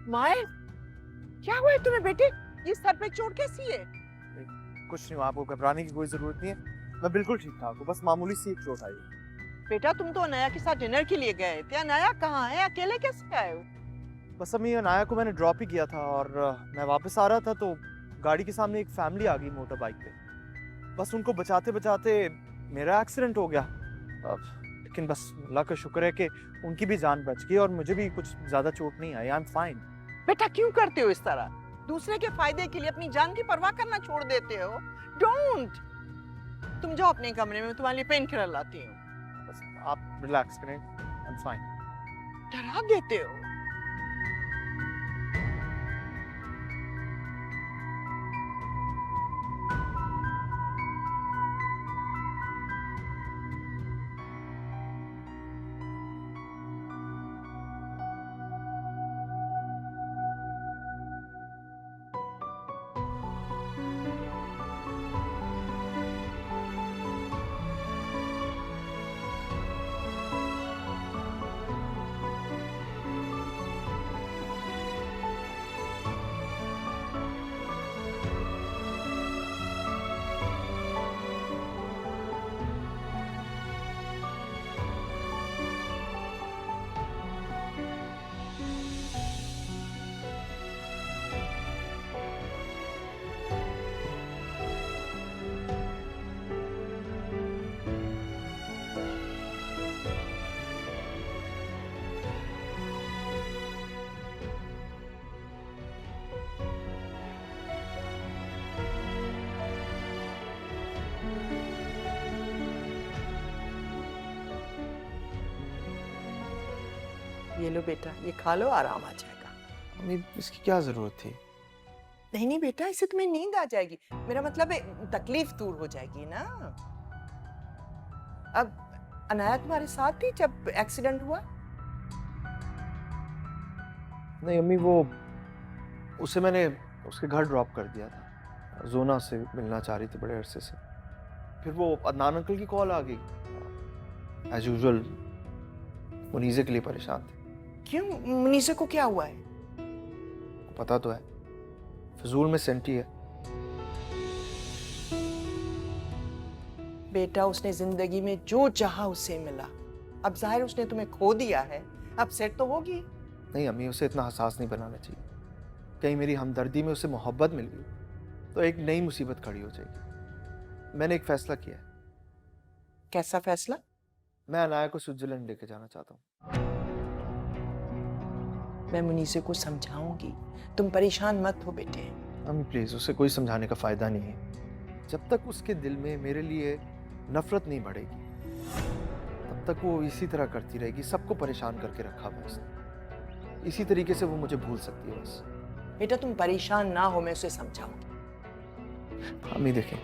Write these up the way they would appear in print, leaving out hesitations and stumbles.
माए, क्या हुआ है तुम्हें बेटे? ये सर पे चोट कैसी है? कुछ नहीं हुआ, आपको घबराने की कोई जरूरत नहीं है। मैं बिल्कुल ठीक ठाक हूँ, बस मामूली सी एक चोट आई है। बेटा तुम तो अनाया के साथ डिनर के लिए गए थे। अनाया कहाँ है? अकेले कैसे आए हो? बस अम्मी, अनाया को मैंने ड्रॉप ही किया था और मैं वापस आ रहा था तो गाड़ी के सामने एक फैमिली आ गई मोटर बाइक पे। बस उनको बचाते बचाते मेरा एक्सीडेंट हो गया। लेकिन बस अल्लाह का शुक्र है कि उनकी भी जान बच गई और मुझे भी कुछ ज्यादा चोट नहीं आई। I am fine. बेटा क्यों करते हो इस तरह? दूसरे के फायदे के लिए अपनी जान की परवाह करना छोड़ देते हो। डोंट। तुम जाओ अपने कमरे में, मैं तुम्हारे लिए पेन किलर लाती हूँ। बस आप रिलैक्स करें, आई एम फाइन। डरा देते हो। ये लो बेटा, ये खा लो, आराम आ जाएगा। अम्मी, इसकी क्या जरूरत थी? नहीं नहीं बेटा, इससे तुम्हें नींद आ जाएगी। मेरा मतलब है तकलीफ दूर हो जाएगी ना। अब अनाया तुम्हारे साथ थी जब एक्सीडेंट हुआ? नहीं अम्मी, वो उसे मैंने उसके घर ड्रॉप कर दिया था। जोना से मिलना चाह रही थी बड़े अरसे से। फिर वो अदनान अंकल की कॉल आ गई। एज यूजुअल मुनीजे के लिए परेशान थे। क्यों? मुनीसे को क्या हुआ है? पता तो है, फजूल में सेंटी है। बेटा उसने जिंदगी में जो चाहा उसे मिला। अब जाहिर उसने तुम्हें खो दिया है, अब सेट तो होगी। नहीं अम्मी, उसे इतना हसास नहीं बनाना चाहिए। कहीं मेरी हमदर्दी में उसे मोहब्बत मिल गई तो एक नई मुसीबत खड़ी हो जाएगी। मैंने एक फैसला किया है। कैसा फैसला? मैं अनाया को स्विट्जरलैंड लेके जाना चाहता हूँ। मैं मुनीसे को समझाऊंगी, तुम परेशान मत हो बेटे। अम्मी प्लीज, उसे कोई समझाने का फायदा नहीं है। जब तक उसके दिल में मेरे लिए नफरत नहीं बढ़ेगी तब तक वो इसी तरह करती रहेगी। सबको परेशान करके रखा हुआ है उसने। इसी तरीके से वो मुझे भूल सकती है बस। बेटा तुम परेशान ना हो, मैं उसे समझाऊंगी। अम्मी देखें,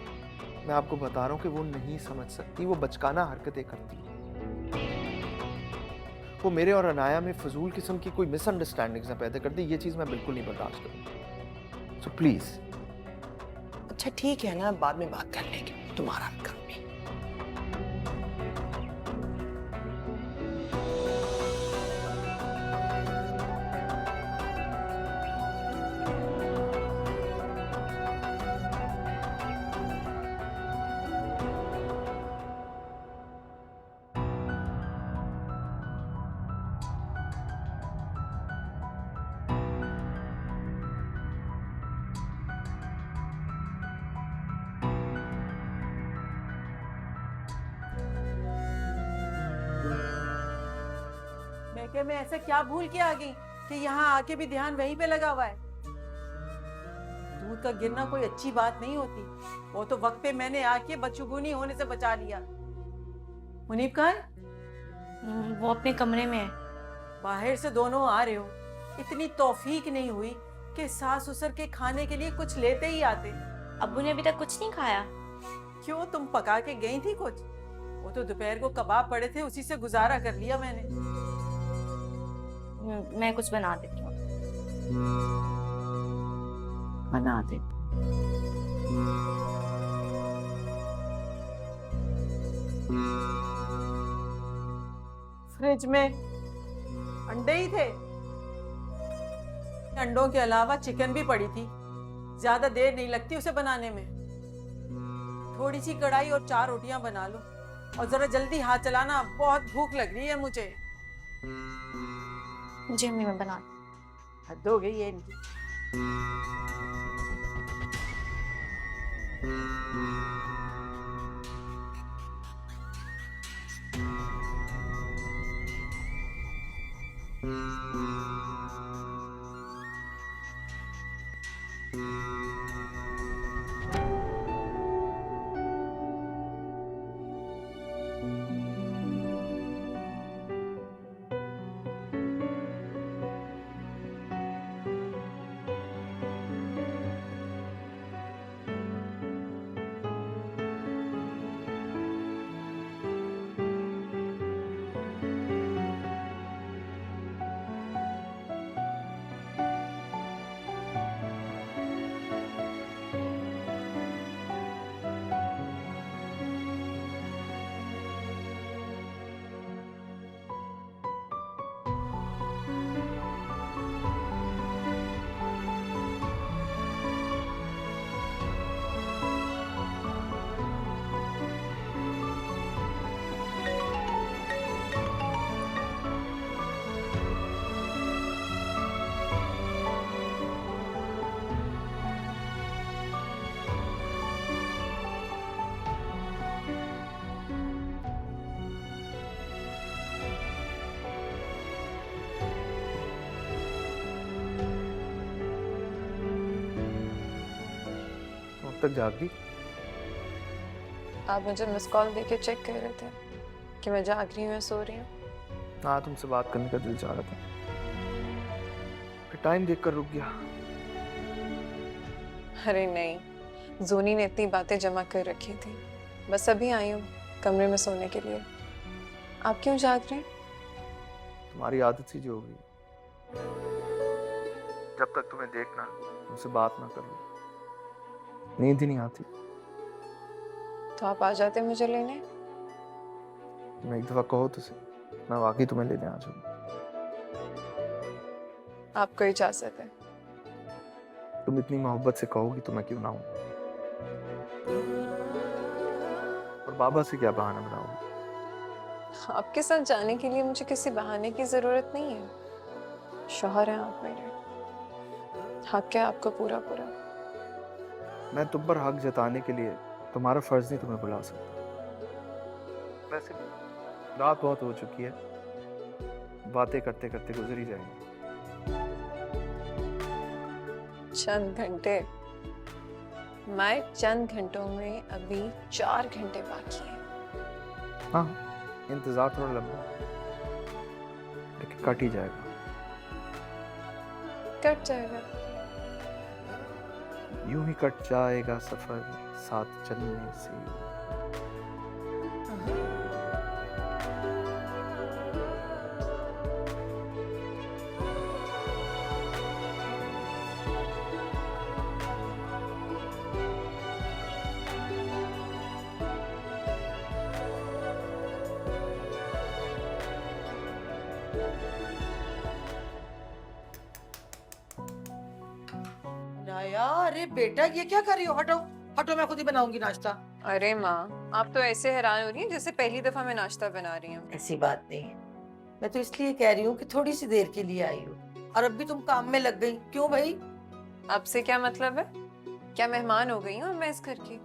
मैं आपको बता रहा हूँ कि वो नहीं समझ सकती। वो बचकाना हरकतें करती है। वो मेरे और अनाया में फजूल किस्म की कोई मिसअंडरस्टैंडिंग ना पैदा कर दे। ये चीज मैं बिल्कुल नहीं बर्दाश्त करूँगा। So please. अच्छा ठीक है ना, बाद में बात कर लेंगे, तुम आराम करो। मैं ऐसा क्या भूल के आ गई कि यहाँ आके भी ध्यान वहीं पे लगा हुआ है। दूध का गिरना कोई अच्छी बात नहीं होती। वो तो वक्त पे मैंने आके बदशगुनी होने से बचा लिया। मुनीब कहाँ है? वो अपने कमरे में है। बाहर से दोनों आ रहे हो, इतनी तौफीक नहीं हुई कि सास ससुर के खाने के लिए कुछ लेते ही आते। अब्बू ने अभी तक कुछ नहीं खाया। क्यों, तुम पका के गई थी कुछ? वो तो दोपहर को कबाब पड़े थे, उसी से गुजारा कर लिया मैंने। मैं कुछ बना देती हूँ। बना दे। फ्रिज में अंडे ही थे। अंडों के अलावा चिकन भी पड़ी थी, ज्यादा देर नहीं लगती उसे बनाने में। थोड़ी सी कढ़ाई और 4 रोटियां बना लो, और जरा जल्दी हाथ चलाना, बहुत भूख लग रही है मुझे। जी अम्मी मैं बना। हद हो गई है इनकी। अब तक जाग गई? आप मुझे मिस कॉल देके चेक कर रहे थे कि मैं जाग रही हूँ या सो रही हूँ। हाँ, तुमसे बात करने का दिल चाह रहा था, फिर टाइम देखकर रुक गया। अरे नहीं, जोनी ने इतनी बातें जमा कर रखी थी, बस अभी आई हूँ कमरे में सोने के लिए। आप क्यों जाग रहे हैं? तुम्हारी आदत सी जो हो गई, जब तक तुम्हें देखना, तुमसे बात ना करूं, नींद ही नहीं आती। तो आप आ जाते मुझे लेने। तुम एक दफा कहो तो सही, मैं वाकई तुम्हें लेने आ जाऊंगा। आपको इजाजत है। तुम इतनी मोहब्बत से कहोगी तो मैं क्यों ना हूं। और बाबा से क्या बहाना बनाऊंगी? आपके साथ जाने के लिए मुझे किसी बहाने की जरूरत नहीं है। शौहर हैं आप मेरे, हक है आपको पूरा पूरा। मैं तुम पर हक जताने के लिए तुम्हारा फर्ज नहीं तुम्हें बुला सकता। वैसे भी रात बहुत हो चुकी है, बातें करते करते गुजर ही जाएंगी। चंद घंटे? मैं चंद घंटों में अभी 4 घंटे बाकी हैं। हाँ, इंतजार थोड़ा लंबा है, लेकिन कट ही जाएगा। कट जाएगा? यूं ही कट जाएगा सफर साथ चलने से। नाया, अरे बेटा ये क्या कर रही हो? हटो हटो, मैं खुद ही बनाऊंगी नाश्ता। अरे माँ, आप तो ऐसे हैरान हो रही हैं जैसे पहली दफा मैं नाश्ता बना रही हूँ। ऐसी बात नहीं है, मैं तो इसलिए कह रही हूँ कि थोड़ी सी देर के लिए आई हूँ और अब भी तुम काम में लग गई। क्यों भाई? आपसे क्या मतलब है? क्या मेहमान हो गई हूँ मैं इस घर की?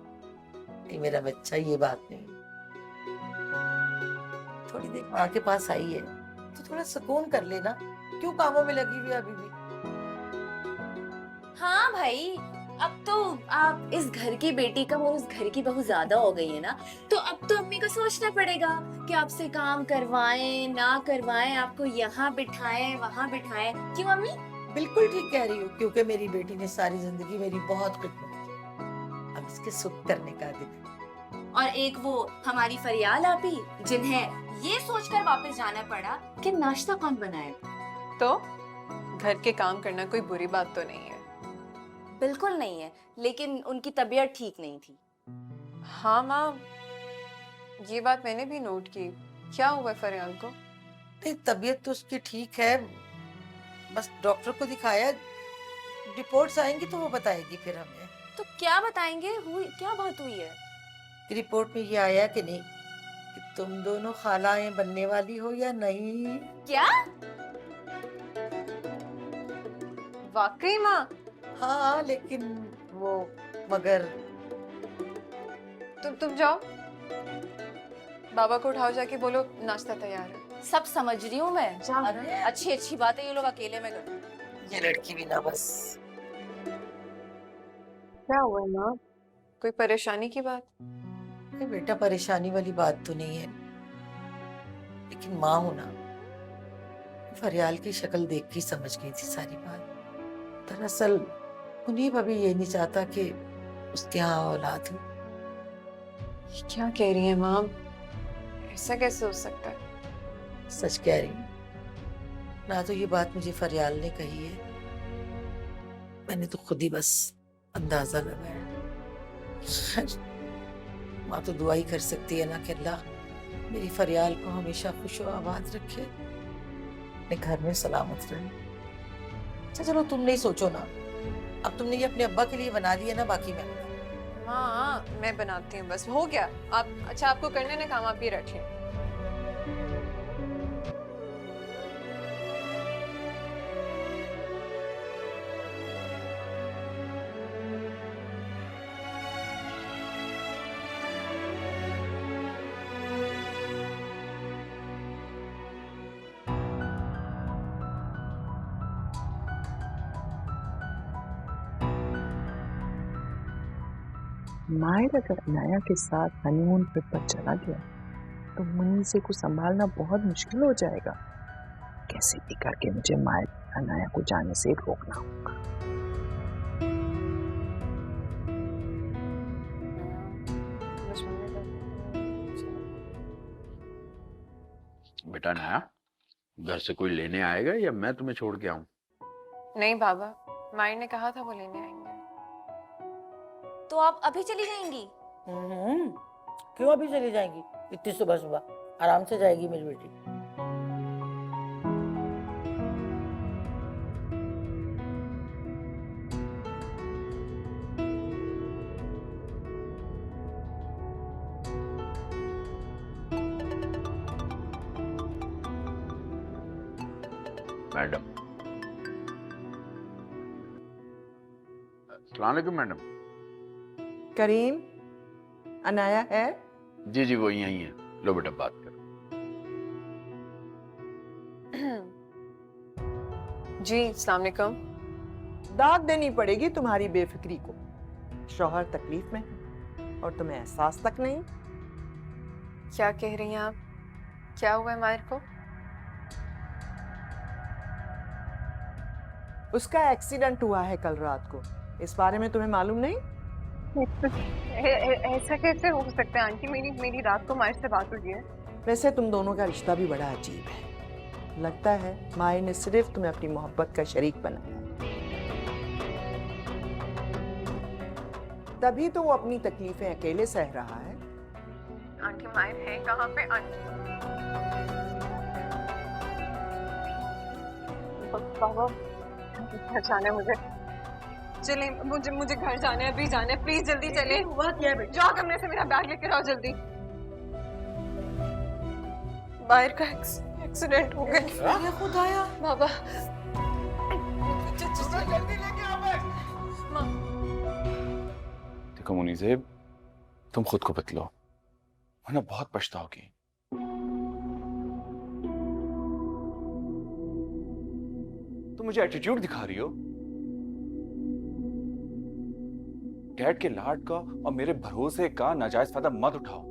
नहीं मेरा बच्चा, ये बात नहीं। थोड़ी देर माँ के पास आई है तो थोड़ा सुकून कर लेना। क्यों कामों में लगी हुई है अभी भी? हाँ भाई, अब तो आप इस घर की बेटी कम और उस घर की बहू ज्यादा हो गई है ना, तो अब तो अम्मी को सोचना पड़ेगा कि आपसे काम करवाएं ना करवाएं, आपको यहाँ बिठाएं वहाँ बिठाएं। क्यों अम्मी? बिल्कुल ठीक कह रही हो, क्योंकि मेरी बेटी ने सारी जिंदगी मेरी बहुत खिदमत की। अब इसके सुख करने का दिन है। और एक वो हमारी फरियाल आपी, जिन्हें ये सोचकर वापस जाना पड़ा कि नाश्ता कौन बनाएगा। तो घर के काम करना कोई बुरी बात तो नहीं है। बिल्कुल नहीं है, लेकिन उनकी तबीयत ठीक नहीं थी। हाँ माँ, ये बात मैंने भी नोट की। क्या हुआ फरियाल को? नहीं, तबीयत तो उसकी ठीक है, बस डॉक्टर को दिखाया, रिपोर्ट्स आएंगी तो वो बताएगी फिर हमें तो क्या बताएंगे, हुई क्या बात हुई है? कि रिपोर्ट में ये आया कि नहीं कि तुम दोनों खालाएं बनने वाली हो या नहीं। क्या? वाकई माँ? हाँ लेकिन वो मगर तुम जाओ, बाबा को उठाओ, जाके बोलो नाश्ता तैयार है। सब समझ रही हूँ मैं। अरे अच्छी अच्छी बातें ये लोग अकेले में कर। ये लड़की भी ना बस। क्या हुआ माँ? कोई परेशानी की बात? अरे बेटा परेशानी वाली बात तो नहीं है, लेकिन माँ हूं ना, फरियाल की शक्ल देख के समझ गई थी सारी बात। दरअसल मुनीब अभी ये नहीं चाहता कि उसके यहाँ औलाद हो। क्या कह रही है माँ? ऐसा कैसे हो सकता है? सच कह रही हूँ ना, तो ये बात मुझे फरियाल ने कही है, मैंने तो खुद ही बस अंदाजा लगाया। खैर, माँ तो दुआ ही कर सकती है ना कि अल्लाह मेरी फरियाल को हमेशा खुश और आबाद रखे, अपने घर में सलामत रहे। अच्छा चलो तुम नहीं सोचो ना, अब तुमने ये अपने अब्बा के लिए बना लिया ना, बाकी मैं माँ मैं बनाती हूँ, बस हो गया। आप अच्छा, आपको करने ना काम, आप ही रखिए। माहिर अगर अनाया के साथ हनीमून ट्रिप पर चला गया तो मुनीसे को संभालना बहुत मुश्किल हो जाएगा। कैसे भी करके मुझे माहिर अनाया को जाने से रोकना होगा। बेटा नया, घर से कोई लेने आएगा या मैं तुम्हें छोड़ के आऊं? नहीं बाबा, मायर ने कहा था वो लेने आएंगे। तो आप अभी चली जाएंगी? क्यों अभी चली जाएंगी? इतनी सुबह सुबह आराम से जाएगी मेरी बेटी। मैडम, अस्सलाम वालेकुम मैडम। करीम, अनाया है? जी जी वो यही है, लो बेटा बात करो। जी अस्सलाम वालेकुम। दाद देनी पड़ेगी तुम्हारी बेफिक्री को। शौहर तकलीफ में है और तुम्हें एहसास तक नहीं। क्या कह रही हैं आप? क्या हुआ है मायर को? उसका एक्सीडेंट हुआ है कल रात को, इस बारे में तुम्हें मालूम नहीं? ऐसा कैसे हो सकता है आंटी? मेरी रात को मायर से बात हुई है। वैसे तुम दोनों का रिश्ता भी बड़ा अजीब है। लगता है मायर ने सिर्फ तुम्हें अपनी मोहब्बत का शरीक बनाया, तभी तो वो अपनी तकलीफें अकेले सह रहा है। आंटी मायर है कहाँ पे? बाबा घर जाना है मुझे। चले, मुझे घर जाना है, अभी जाना है। प्लीज जल्दी चले। हुआ क्या बेटा? जाओ कमरे से मेरा बैग लेकर आओ जल्दी। बाहर का एक्सीडेंट हो गया। ये खुदाया। बाबा जल्दी लेके आओ बैग। देखो मुनीसे, तुम खुद को बदलो वरना बहुत पछताओगी। तुम मुझे एटीट्यूड दिखा रही हो। डैड के लाड का और मेरे भरोसे का नाजायज फायदा मत उठाओ।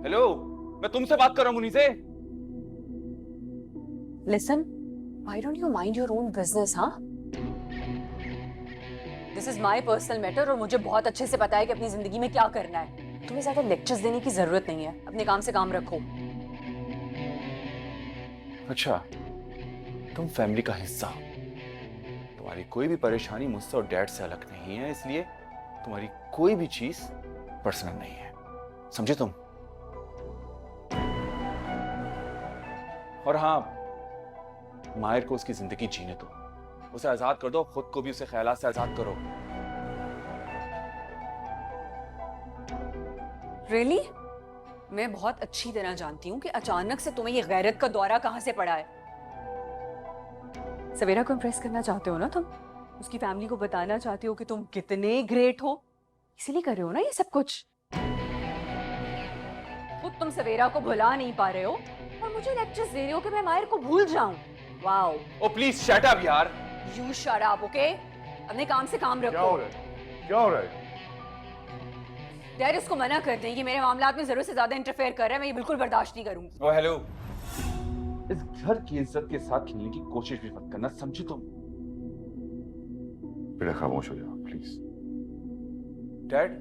हेलो, मैं तुमसे बात कर रहा हूं मुनीसे। Listen, why don't you mind your own business, huh? This is my personal matter और मुझे बहुत अच्छे से पता है कि अपनी जिंदगी में क्या करना है। तुम्हें ज्यादा लेक्चर्स देने की जरूरत नहीं है, अपने काम से काम रखो। अच्छा, तुम फैमिली का हिस्सा हो, तुम्हारी कोई भी परेशानी मुझसे और डैड से अलग नहीं है, इसलिए तुम्हारी कोई भी चीज पर्सनल नहीं है, समझे तुम? और हाँ, माहिर को उसकी जिंदगी जीने दो, उसे आजाद कर दो, खुद को भी उसे ख्यालात से आजाद करो। रियली? मैं बहुत अच्छी तरह जानती हूँ कि अचानक से तुम्हें ये गैरत का दौरा कहाँ से पड़ा है। सवेरा को इम्प्रेस करना चाहते हो ना तुम, उसकी फैमिली को बताना चाहते हो कि तुम कितने ग्रेट हो, इसीलिए कर रहे हो ना ये सब कुछ। खुद तुम सवेरा को भुला नहीं पा रहे हो और मुझे लेक्चर्स दे रहे हो कि मैं माहिर को भूल जाऊं। Wow. Oh please shut up यार। You shut up, okay? अपने काम से काम रखो। क्या हो रहा है? क्या हो रहा है? डैड इसको मना कर दें कि मेरे मामलात में जरूरत से ज्यादा इंटरफेयर कर रहा है, मैं ये बिल्कुल बर्दाश्त नहीं करूंगी। ओ हेलो, इस घर की इज्जत के साथ खेलने की कोशिश भी मत करना, समझी तुम? बेटा खामोश हो जाओ प्लीज। डैड,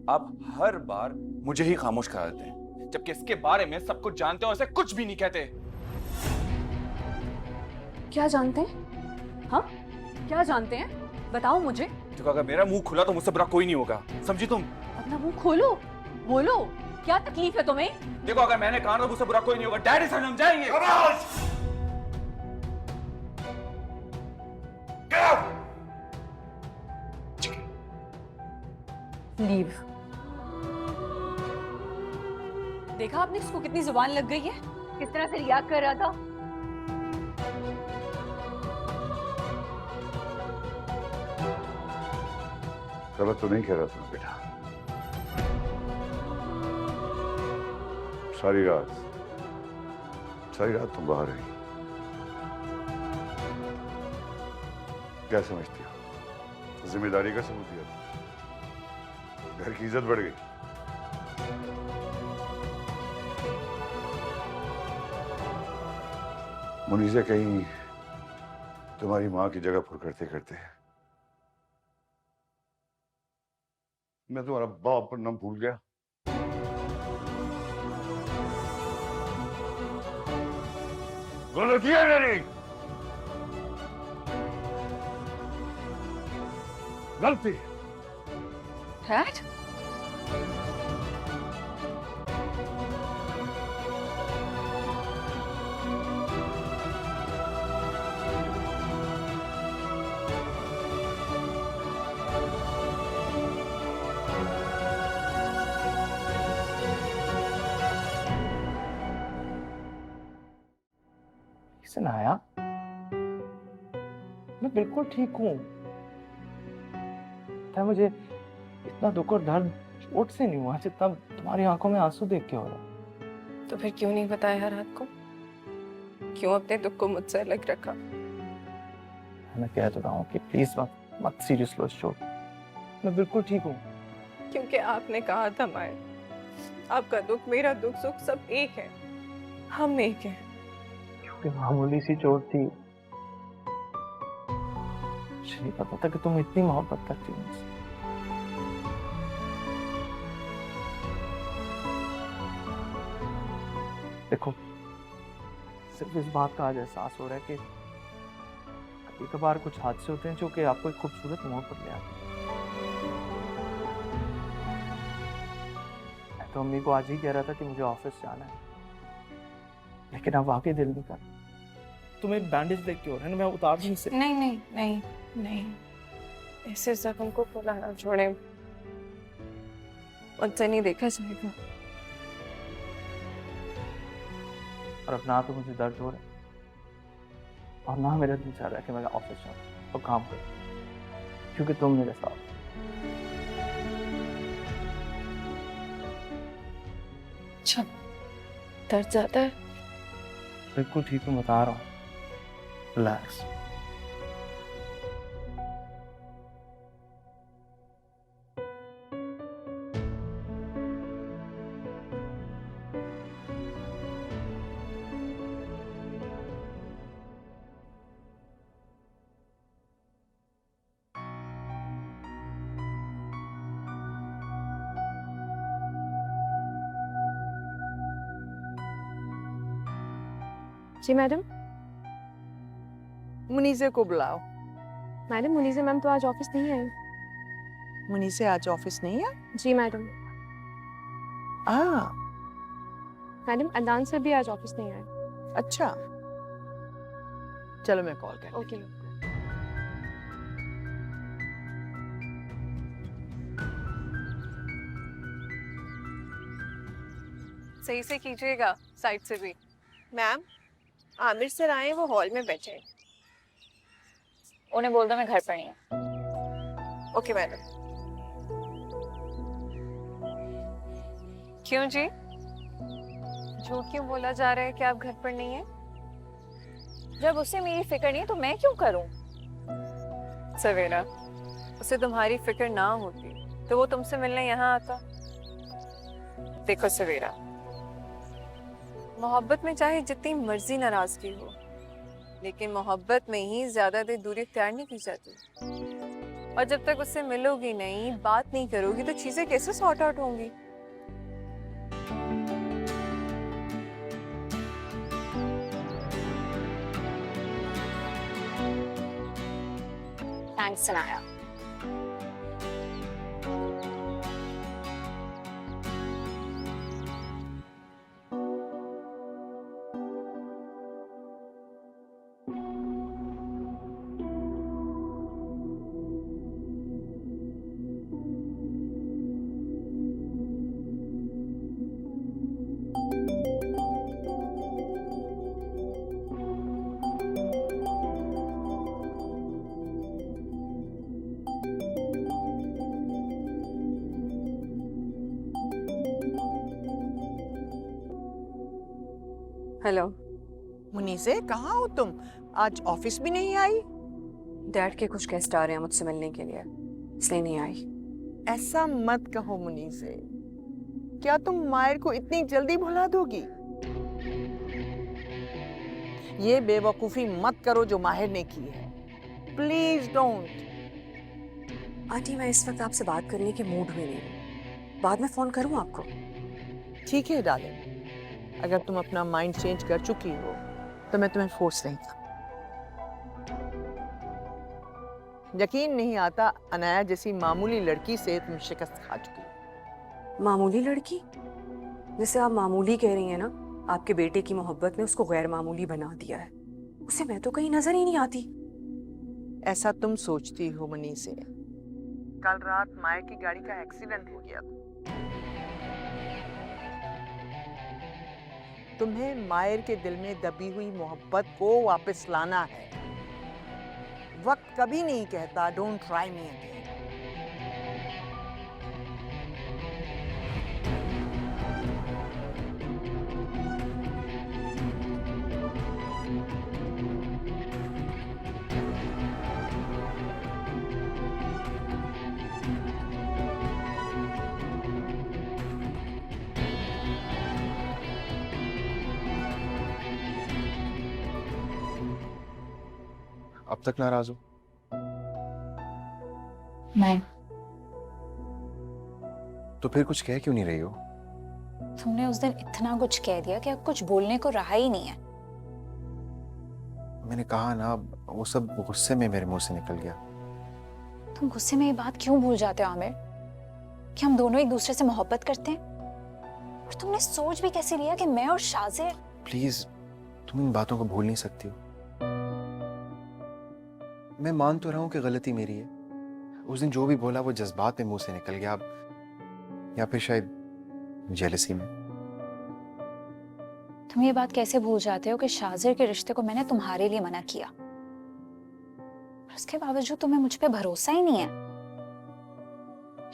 आप हर बार मुझे ही खामोश करा देते हैं, जबकि इसके बारे में सब कुछ जानते हैं और इसे कुछ भी नहीं कहते। क्या जानते हैं? हाँ, क्या जानते हैं? बताओ मुझे। देखो, अगर मेरा मुंह खुला तो मुझसे बुरा कोई नहीं होगा, समझी तुम? अपना मुंह खोलो, बोलो, क्या तकलीफ है तुम्हें? देखो, अगर मैंने कहा तो मुझसे बुरा कोई नहीं होगा। डैडी से समझाएंगे। लीव। देखा आपने इसको कितनी जुबान लग गई है, किस तरह से रिएक्ट कर रहा था। गलत तो नहीं कह रहा था बेटा। सारी रात तुम बाहर रही। क्या समझती हो? जिम्मेदारी का सबूत दिया था, घर की इज्जत बढ़ गई। मुनीसे कहीं तुम्हारी माँ की जगह पुर करते करते मैं तुम्हारा बाप पर नाम भूल गया। गलती है मेरी, गलती। डैड? सनाया, मैं बिल्कुल ठीक हूँ। मुझे इतना दुख और दर्द चोट से नहीं हुआ जितना तुम्हारी आंखों में आंसू देख के हो रहा। तो फिर क्यों नहीं बताया रात को? क्यों अपने दुख को मुझसे अलग रखा? मैं कह तो रहा हूँ कि प्लीज मत सीरियस लो इस चोट। मैं बिल्कुल ठीक हूँ। क्योंकि आपने कहा था माए, आपका दुख मेरा दुख सुख सब एक है, हम एक हैं। क्योंकि मामूली सी चोट थी, मुझे नहीं पता था कि तुम इतनी मोहब्बत करती हो मुझसे। देखो, सिर्फ इस बात का आज एहसास हो रहा है कि कभी कभार कुछ हादसे होते हैं जो कि आपको एक खूबसूरत मोड़ पर ले आते हैं। मैं तो अम्मी को आज ही कह रहा था कि मुझे ऑफिस जाना है, लेकिन अब वाकई दिल नहीं कर। तुम्हें बैंडेज देख के हो रहा है ना, मैं उतार दूं इसे? नहीं नहीं नहीं नहीं, ऐसे जख्म को फुलाना छोड़े, मुझसे नहीं देखा जाएगा। और अब ना तो मुझे दर्द हो रहा है और ना मेरा दिल चाह रहा है कि मैं ऑफिस जाऊं और काम करूं, क्योंकि तुम मेरे साथ। अच्छा, दर्द ज्यादा है? बिल्कुल ठीक हूँ, बता रहा हूँ। रिलैक्स। जी मैडम। मुनीसे को बुलाओ। मैडम, मुनीसे मैम तो आज ऑफिस नहीं आई। मुनीसे आज ऑफिस नहीं है? जी मैडम। मैडम, अदनान सर भी आज ऑफिस नहीं आए। अच्छा, चलो मैं कॉल कर। Okay ma'am. सही से कीजिएगा, साइड से भी। मैम, आमिर सर आए, वो हॉल में बैठे हैं। उन्हें बोल दो मैं घर पर नहीं हूँ। Okay madam. क्यों जी, झूठ क्यों बोला जा रहा है कि आप घर पर नहीं है? जब उससे मेरी फिक्र नहीं है तो मैं क्यों करूँ? सवेरा, उसे तुम्हारी फिक्र ना होती तो वो तुमसे मिलने यहाँ आता। देखो सवेरा, मोहब्बत में चाहे जितनी मर्जी नाराजगी हो, लेकिन मोहब्बत में ही ज्यादा देर दूरी इख्तियार नहीं की जाती। और जब तक उससे मिलोगी नहीं, बात नहीं करोगी, तो चीजें कैसे सॉर्ट आउट होंगी? थैंक्स सनाया। हेलो मुनीसे, कहाँ हो तुम? आज ऑफिस भी नहीं आई? डैड के कुछ गेस्ट आ रहे हैं मुझसे मिलने के लिए, इसलिए नहीं आई। ऐसा मत कहो मुनीसे। क्या तुम मायर को इतनी जल्दी भुला दोगी? ये बेवकूफी मत करो जो माहिर ने की है। Please don't. आंटी, मैं इस वक्त आपसे बात करने के मूड में नहीं हूँ, बाद में फोन करूँ आपको? ठीक है डार्लिंग, अगर तुम अपना माइंड चेंज कर चुकी हो तो मैं तुम्हें फोर्स नहीं करूँ। यकीन नहीं आता अनाया जैसी मामूली लड़की से तुम शिकस्त खा चुकी हो। मामूली लड़की? जैसे आप मामूली कह रही हैं ना, आपके बेटे की मोहब्बत ने उसको गैर मामूली बना दिया है। उसे मैं तो कहीं नजर ही नहीं आती। ऐसा तुम सोचती हो मनी से। कल रात माया की गाड़ी का एक्सीडेंट हो गया था। तुम्हें मायर के दिल में दबी हुई मोहब्बत को वापस लाना है। वक्त कभी नहीं कहता डोंट ट्राई मी अगेन। अब तक नाराज हो? नहीं। तो फिर कुछ कह क्यों नहीं रही हो? तुमने उस दिन इतना कुछ कह दिया कि अब कुछ बोलने को रहा ही नहीं है। मैंने कहा ना, वो सब गुस्से में मेरे मुंह से निकल गया। तुम गुस्से में ये बात क्यों भूल जाते हो आमिर कि हम दोनों एक दूसरे से मोहब्बत करते हैं? और तुमने सोच भी कैसे लिया कि मैं और शाज़िर? प्लीज, तुम इन बातों को भूल नहीं सकती हो। मैं मान तो रहा हूं कि गलती मेरी है। उस दिन जो भी बोला वो जज्बात में मुंह से निकल गया, या फिर शायद जेलसी में। तुम ये बात कैसे भूल जाते हो कि शाज़िर के रिश्ते को मैंने तुम्हारे लिए मना किया, और उसके बावजूद तुम्हें मुझ पे भरोसा ही नहीं है।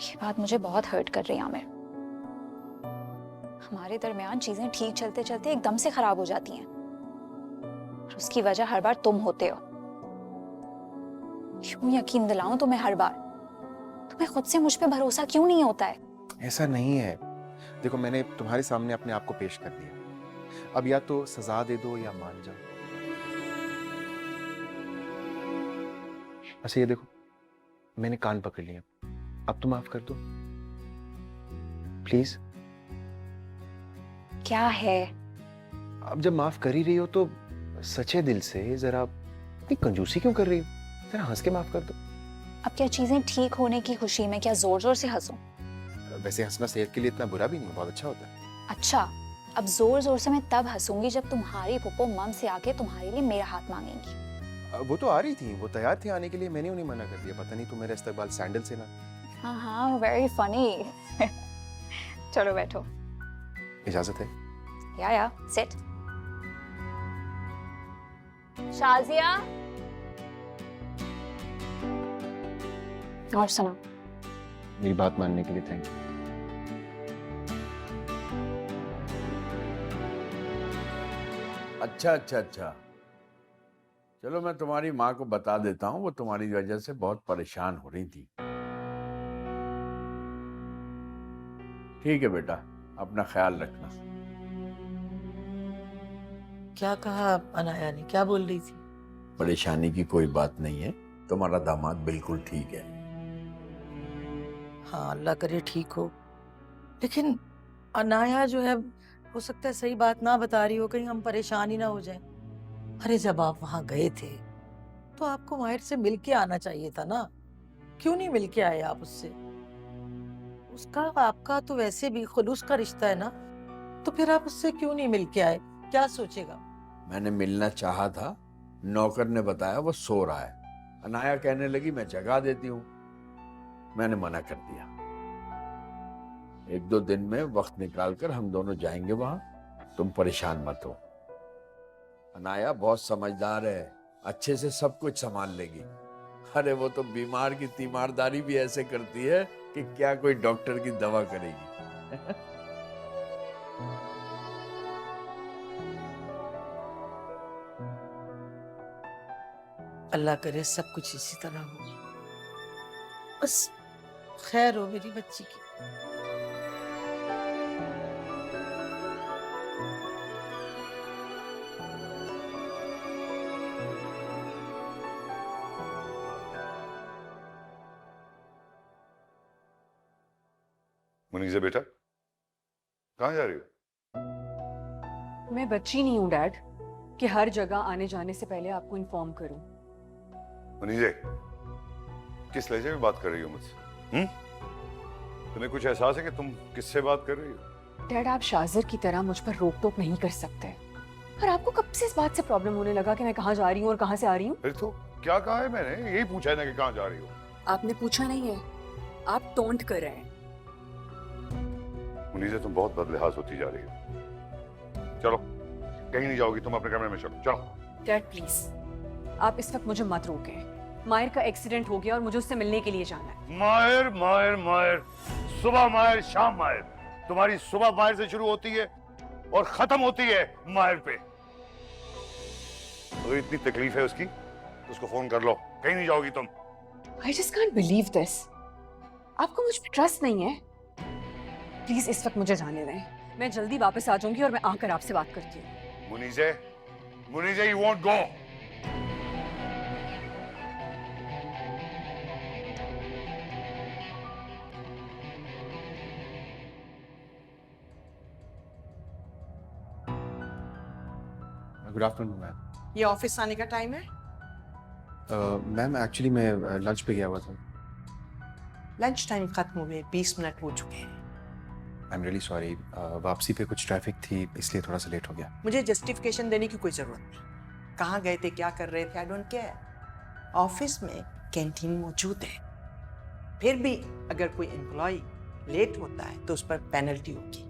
ये बात मुझे बहुत हर्ट कर रही है आमिर। हमारे दरमियान चीजें ठीक चलते चलते एकदम से खराब हो जाती हैं, और उसकी वजह हर बार तुम होते हो। क्यों यकीन दिलाऊं तुम्हें हर बार? तुम्हें खुद से मुझ पे भरोसा क्यों नहीं होता है? ऐसा नहीं है। देखो, मैंने तुम्हारे सामने अपने आप को पेश कर दिया। अब या तो सजा दे दो या मान जाओ। अच्छा ये देखो, मैंने कान पकड़ लिया, अब तो माफ कर दो प्लीज। क्या है? अब जब माफ कर ही रही हो तो सच्चे दिल से जरा इतनी कंजूसी क्यों कर रही हो? जरा हंस के माफ कर दो। अब क्या चीजें ठीक होने की खुशी में क्या जोर जोर से हंसूं? वैसे हंसना सेहत के लिए इतना बुरा भी नहीं, बहुत अच्छा होता है। अच्छा, अब जोर जोर से मैं तब हंसूंगी जब तुम्हारी पुप्पो मम से आके तुम्हारे लिए मेरा हाथ मांगेंगी। वो तो आ रही थी, वो तैयार थी आने के लिए, मैंने उन्हें मना कर दिया। पता नहीं तुम मेरा इस्तकबाल सैंडल से ना। हाँ हाँ, वेरी फनी। चलो बैठो। इजाजत है? या सिट। शाजिया, और सुनो, मेरी बात मानने के लिए थैंक यू। अच्छा अच्छा अच्छा, चलो मैं तुम्हारी माँ को बता देता हूँ, वो तुम्हारी वजह से बहुत परेशान हो रही थी। ठीक है बेटा, अपना ख्याल रखना। क्या कहा अनाया ने, क्या बोल रही थी? परेशानी की कोई बात नहीं है, तुम्हारा दामाद बिल्कुल ठीक है। हाँ अल्लाह करे ठीक हो, लेकिन अनाया जो है हो सकता है सही बात ना बता रही हो, कहीं हम परेशान ही ना हो जाएं। अरे जब आप वहां गए थे तो आपको माहिर से मिल के आना चाहिए था ना, क्यों नहीं मिल के आए आप उससे? उसका आपका तो वैसे भी खुलूस का रिश्ता है ना, तो फिर आप उससे क्यों नहीं मिल के आए? क्या सोचेगा? मैंने मिलना चाहा था, नौकर ने बताया वो सो रहा है। अनाया कहने लगी मैं जगा देती हूँ, मैंने मना कर दिया। 1-2 दिन में वक्त निकालकर हम दोनों जाएंगे वहां, तुम परेशान मत हो। अनाया बहुत समझदार है, अच्छे से सब कुछ संभाल लेगी। अरे वो तो बीमार की तीमारदारी भी ऐसे करती है कि क्या कोई डॉक्टर की दवा करेगी। अल्लाह करे सब कुछ इसी तरह हो, बस खैर हो मेरी बच्ची की। मुनीज़ा बेटा, कहाँ जा रही हो? मैं बच्ची नहीं हूँ डैड कि हर जगह आने जाने से पहले आपको इन्फॉर्म करूं। मुनीज़े, किस लहजे में बात कर रही हो मुझसे? तुम्हें कुछ एहसास है कि तुम किससे बात कर रही हो? डैड आप शाजिर की तरह मुझ पर रोक टोक नहीं कर सकते। और आपको कब से इस बात से प्रॉब्लम होने लगा कि मैं कहाँ जा रही हूँ और कहाँ से आ रही हूँ? फिर तो क्या कहा है मैंने? यही पूछा है ना कि कहाँ जा रही हो। आपने पूछा नहीं है, आप टोंट कर रहे हैं। मुनीज़ा तुम बहुत बदलिहाज होती जा रही हो। चलो, कहीं नहीं जाओगी तुम, अपने कमरे में चलो। चलो डैड प्लीज आप इस वक्त मुझे मत रोकें। माहिर का एक्सीडेंट हो गया और मुझे उससे मिलने के लिए जाना है। माहिर माहिर माहिर, सुबह माहिर शाम माहिर। तुम्हारी सुबह माहिर से शुरू होती है और खत्म होती है माहिर पे। अगर इतनी तकलीफ है उसकी तो उसको फोन कर लो, कहीं नहीं जाओगी तुम। I just can't believe this। आपको मुझ पर ट्रस्ट नहीं है? प्लीज इस वक्त मुझे जाने दें, मैं जल्दी वापस आ जाऊंगी और मैं आकर आपसे बात करती हूँ। Muneeze, Muneeze, you won't go। Good afternoon ma'am. ये ऑफिस आने का टाइम है? मैम एक्चुअली मैं लंच पे गया हुआ था। लंच टाइम खत्म हुए 20 मिनट हो चुके हैं। आई एम रियली सॉरी, वापसी पे कुछ ट्रैफिक थी इसलिए थोड़ा सा लेट हो गया। मुझे जस्टिफिकेशन देने की कोई जरूरत नहीं। कहाँ गए थे, क्या कर रहे थे, आई डोंट केयर। ऑफिस में कैंटीन मौजूद है। फिर भी अगर कोई एम्प्लॉय लेट होता है तो उस पर पेनल्टी होगी।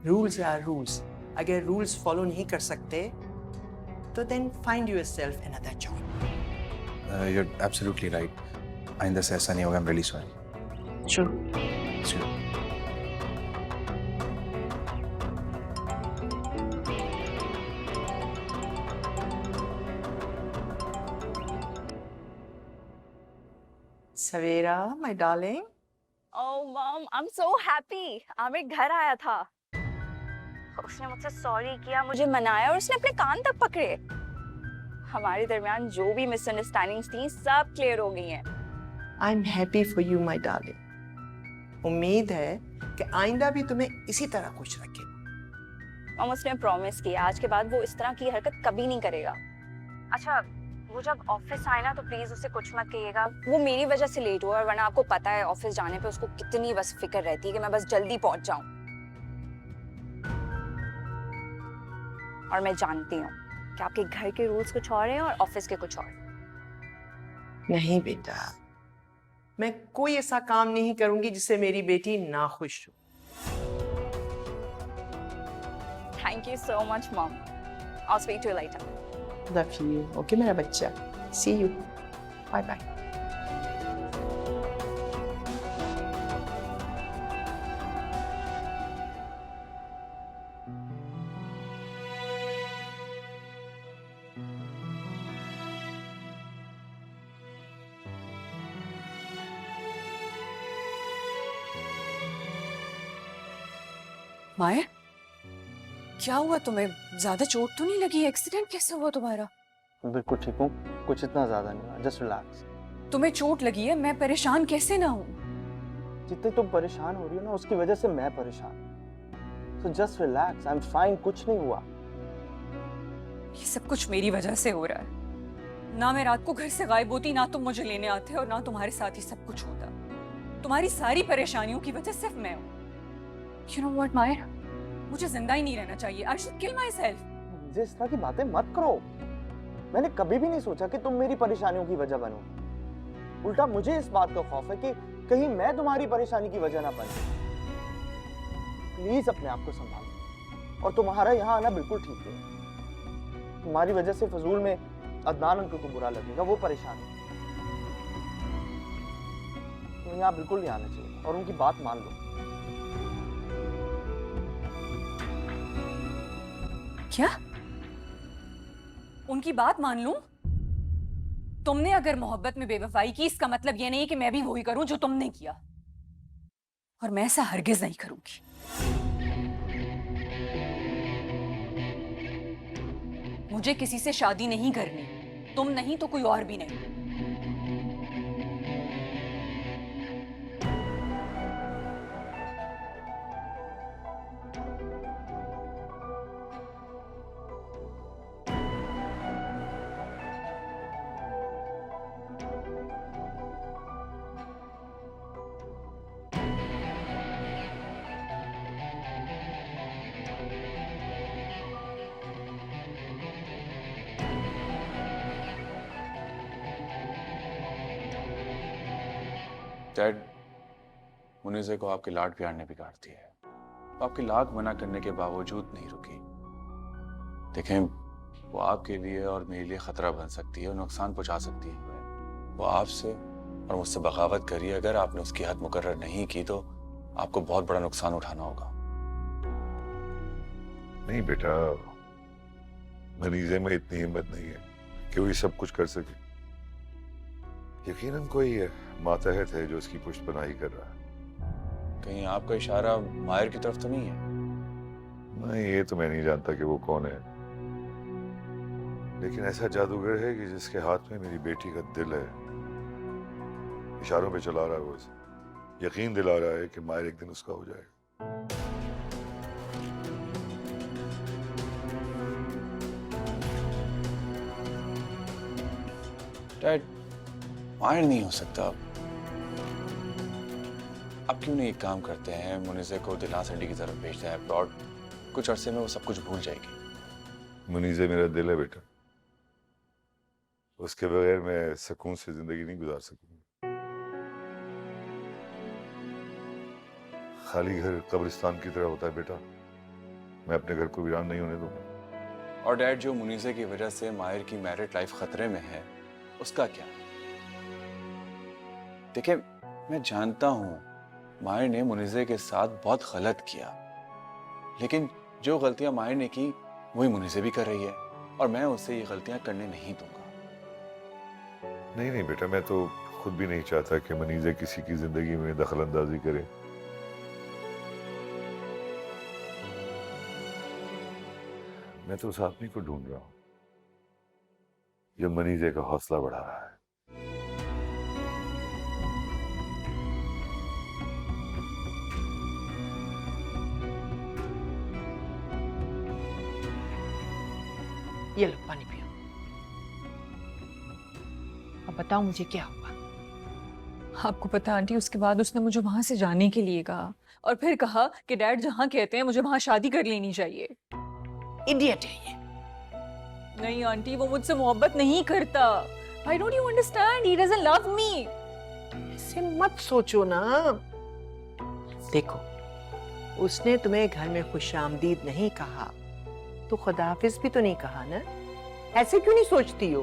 Rules are rules. अगर रूल्स फॉलो नहीं कर सकते तो then find yourself another job. You are absolutely right. आइंदा से ऐसा नहीं होगा। I am really sorry. Sure. Savera my darling. Oh mom, I am so happy. Aamir घर आया था, उसने मुझसे सॉरी किया, मुझे मनाया और उसने अपने कान तक पकड़े। हमारे दरमियान जो भी मिसअंडरस्टैंडिंग्स थी सब क्लियर हो गई हैं। I am happy for you my darling. उम्मीद है कि आइंदा भी तुम्हें इसी तरह खुश रखे। मॉम उसने प्रॉमिस किया आज के बाद वो इस तरह की हरकत कभी नहीं करेगा। अच्छा वो जब ऑफिस आए ना तो प्लीज उसे कुछ मत कहिएगा, वो मेरी वजह से लेट हुआ, वरना आपको पता है ऑफिस जाने पे उसको कितनी बस फिक्र रहती है कि मैं बस जल्दी पहुंच जाऊं। और मैं जानती हूँ कि आपके घर के रूल्स कुछ और हैं और ऑफिस के कुछ और। नहीं बेटा, मैं कोई ऐसा काम नहीं करूंगी जिससे मेरी बेटी नाखुश हो। Thank you so much, Mom. I'll speak to you later. Love you. Okay, मेरा बच्चा. See you. Bye bye. माया, क्या हुआ तुम्हें? ज्यादा चोट तो नहीं लगी? एक्सीडेंट कैसे हुआ तुम्हारा? बिल्कुल ठीक हूँ, कुछ इतना ज्यादा नहीं हुआ, जस्ट रिलैक्स। तुम्हें चोट लगी है, मैं परेशान कैसे ना हूँ? जितने तुम परेशान हो रही हो ना, उसकी वजह से मैं परेशान। So just relax, I'm fine, कुछ नहीं हुआ। ये सब कुछ मेरी वजह से हो रहा है। ना मैं रात को घर से गायब होती, ना तुम मुझे लेने आते और ना तुम्हारे साथ ही सब कुछ होता। तुम्हारी सारी परेशानियों की वजह सिर्फ मैं हूँ। You know what, मायर? मुझे जिंदा ही नहीं रहना चाहिए। I should kill myself. मुझे इस तरह की बातें मत करो। मैंने कभी भी नहीं सोचा कि तुम मेरी परेशानियों की वजह बनो। उल्टा मुझे इस बात का खौफ है कि कहीं मैं तुम्हारी परेशानी की वजह ना बन जाऊं। प्लीज अपने आप को संभालो। और तुम्हारा यहाँ आना बिल्कुल ठीक है। तुम्हारी वजह से फजूल में अदनान अंकल को बुरा लगेगा, वो परेशान है। तुम्हें यहाँ बिल्कुल नहीं आना चाहिए और उनकी बात मान लो। क्या? उनकी बात मान लूं? तुमने अगर मोहब्बत में बेवफाई की, इसका मतलब यह नहीं कि मैं भी वही करूं जो तुमने किया। और मैं ऐसा हरगिज नहीं करूंगी। मुझे किसी से शादी नहीं करनी, तुम नहीं तो कोई और भी नहीं। डैड, मुनीज़े को आपके लाड प्यार ने बिगाड़ दिया है। आपकी लाख मना करने के बावजूद नहीं रुकी। देखें, वो आपके लिए और मेरे लिए खतरा बन सकती है और नुकसान पहुंचा सकती है। वो आपसे और मुझसे बगावत करी। अगर आपने उसकी हद मुकर्रर नहीं की तो आपको बहुत बड़ा नुकसान उठाना होगा। नहीं बेटा, मनीज़े में इतनी हिम्मत नहीं है कि वो ये सब कुछ कर सके। यकीनन कोई मातहत है जो उसकी पुष्टपनाही कर रहा है। कहीं आपका इशारा मायर की तरफ तो नहीं है? नहीं, ये तो मैं नहीं जानता कि वो कौन है, लेकिन ऐसा जादूगर है कि जिसके हाथ में मेरी बेटी का दिल है। इशारों पे चला रहा है वो उसे। यकीन दिला रहा है कि मायर एक दिन उसका हो जाएगा। डैड, मायर नहीं हो सकता। अब क्यों नहीं एक काम करते हैं, मुनीज़े को दिला सिटी की तरफ भेजते हैं अब्रॉड। कुछ अरसे में वो सब कुछ भूल जाएगी। मुनीज़े मेरा दिल है बेटा, उसके बगैर मैं सुकून से जिंदगी नहीं गुजार सकूंगा। खाली घर कब्रिस्तान की तरह होता है बेटा, मैं अपने घर को वीरान नहीं होने दूंगा। और डैड, जो मुनीज़े की वजह से मायर की मैरिड लाइफ खतरे में है, उसका क्या? देखिए, मैं जानता हूं मायर ने मुनीज़े के साथ बहुत गलत किया, लेकिन जो गलतियां मायर ने की वही मुनीज़े भी कर रही है और मैं उसे ये गलतियां करने नहीं दूंगा। नहीं नहीं बेटा, मैं तो खुद भी नहीं चाहता कि मनीज़े किसी की जिंदगी में दखल अंदाजी करे। मैं तो उस आदमी को ढूंढ रहा हूं जो मनीज़े का हौसला बढ़ा रहा है। ये लो पानी पियो। अब बताओ मुझे क्या हुआ? आपको पता आंटी, उसके बाद उसने मुझे वहां से जाने के लिए कहा और फिर कहा कि डैड जहां कहते हैं मुझे वहां शादी कर लेनी चाहिए। इडियट है ये। नहीं आंटी, वो मुझसे मोहब्बत नहीं करता। Why don't you understand? He doesn't love me. ऐसे मत सोचो ना। देखो, उसने तुम्हें घर में खुशामदीद नहीं कहा, तो खुदाहाफिज भी तो नहीं कहा ना? ऐसे क्यों नहीं सोचती हो?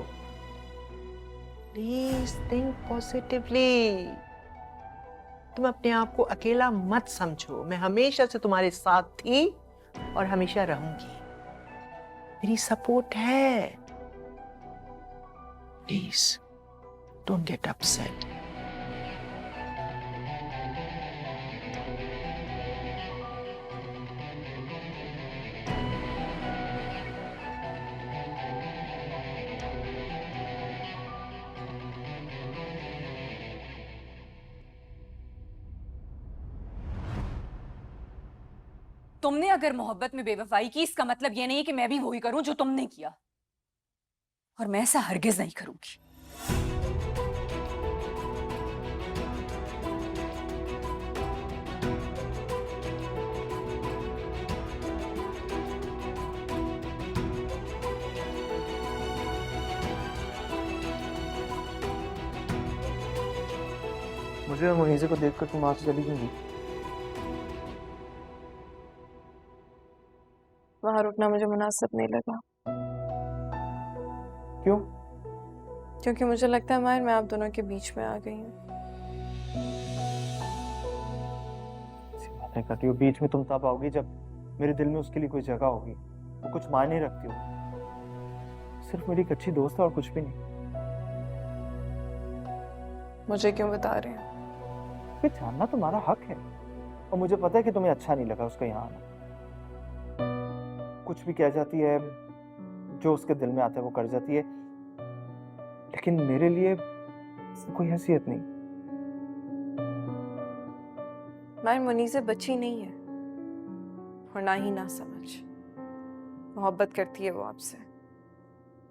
Please think positively. तुम अपने आप को अकेला मत समझो। मैं हमेशा से तुम्हारे साथ थी और हमेशा रहूंगी। मेरी सपोर्ट है। Please don't get upset. तुमने अगर मोहब्बत में बेवफाई की, इसका मतलब ये नहीं कि मैं भी वही करूं जो तुमने किया, और मैं ऐसा हरगिज नहीं करूंगी। मुझे और मुनीज़े को देखकर तुम वहां से चली क्यों गई? वहां रुकना मुझे मुनासिब नहीं लगा। क्यों? क्योंकि मुझे लगता है माहिर, मैं आप दोनों के बीच में आ गई हूँ। बातें करती हो। बीच में तुम तब आओगी जब मेरे दिल में उसके लिए कोई जगह होगी, वो कुछ मायने रखती हो। सिर्फ मेरी एक अच्छी दोस्त है और कुछ भी नहीं। मुझे क्यों बता रहे हैं? ये जानना तुम्हारा हक है, और मुझे पता है कि तुम्हें अच्छा नहीं लगा उसका यहाँ आना। कुछ भी कह जाती है, जो उसके दिल में आता है वो कर जाती है, लेकिन मेरे लिए कोई हैसियत नहीं। माहिर, मुनीज़े बच्ची नहीं है और ना ही ना समझ। मोहब्बत करती है वो आपसे।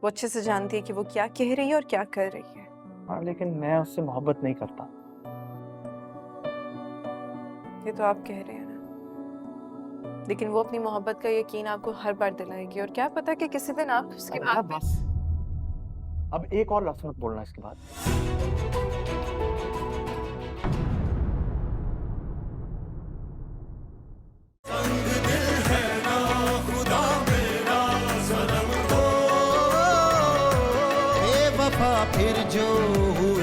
वो अच्छे से जानती है कि वो क्या कह रही है और क्या कर रही है। हाँ, लेकिन मैं उससे मोहब्बत नहीं करता। ये तो आप कह रहे हैं ना, लेकिन वो अपनी मोहब्बत का यकीन आपको हर बार दिलाएगी, और क्या पता कि किसी दिन आप उसके बाद। बस अब एक और लफ्ज़ मत बोलना इसके बाद। फिर जो हुए